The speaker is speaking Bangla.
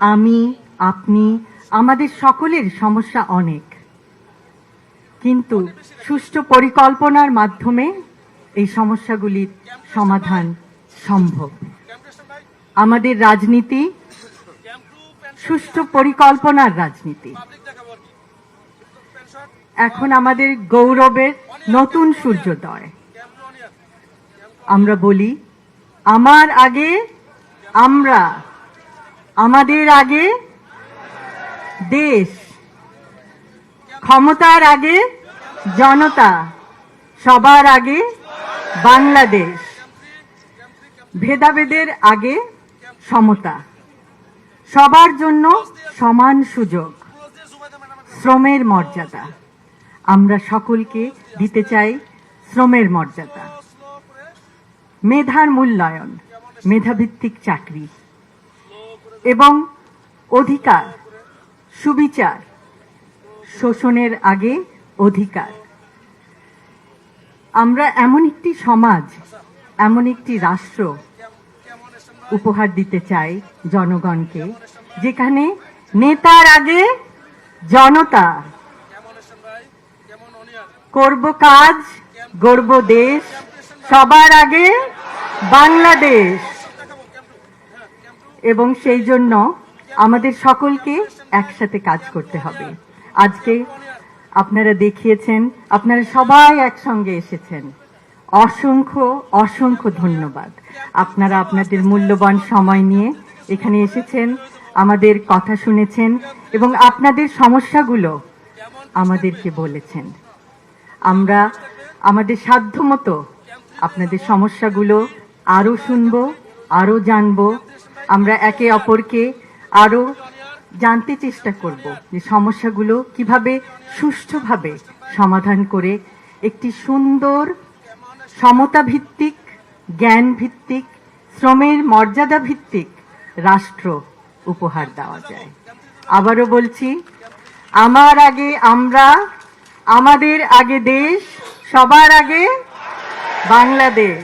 আমি, আপনি, আমাদের সকলের সমস্যা অনেক, কিন্তু সুষ্ঠু পরিকল্পনার মাধ্যমে এই সমস্যাগুলির সমাধান সম্ভব। আমাদের রাজনীতি সুষ্ঠু পরিকল্পনার রাজনীতি। এখন আমাদের গৌরবের নতুন সূর্যোদয়। আমরা বলি, আমার আগে আমরা, আমাদের আগে দেশ, ক্ষমতার আগে জনতা, সবার আগে বাংলাদেশ, ভেদাভেদের আগে সমতা, সবার জন্য সমান সুযোগ, শ্রমের মর্যাদা। আমরা সকলকে দিতে চাই শ্রমের মর্যাদা, মেধার মূল্যায়ন, মেধাভিত্তিক চাকরি এবং অধিকার, সুবিচার, শোষণের আগে অধিকার। আমরা এমন একটি সমাজ, এমন একটি রাষ্ট্র উপহার দিতে চাই জনগণকে, যেখানে নেতার আগে জনতা, করব কাজ, গড়ব দেশ, সবার আগে বাংলাদেশ। এবং সেই জন্য আমাদের সকলকে একসাথে কাজ করতে হবে। আজকে আপনারা দেখিয়েছেন, আপনারা সবাই একসঙ্গে এসেছেন। অসংখ্য অসংখ্য ধন্যবাদ। আপনারা আপনাদের মূল্যবান সময় নিয়ে এখানে এসেছেন, আমাদের কথা শুনেছেন এবং আপনাদের সমস্যাগুলো আমাদেরকে বলেছেন। আমরা আমাদের সাধ্যমতো আপনাদের সমস্যাগুলো আরো শুনবো, আরো জানবো। আমরা একে অপরকে আরো জানতে চেষ্টা করব যে সমস্যাগুলো কিভাবে সুষ্ঠুভাবে সমাধান করে একটি সুন্দর সমতা ভিত্তিক, জ্ঞান ভিত্তিক, শ্রমের মর্যাদা ভিত্তিক রাষ্ট্র উপহার দেওয়া যায়। আবারও বলছি, আমার আগে আমরা, আমাদের আগে দেশ, সবার আগে বাংলাদেশ।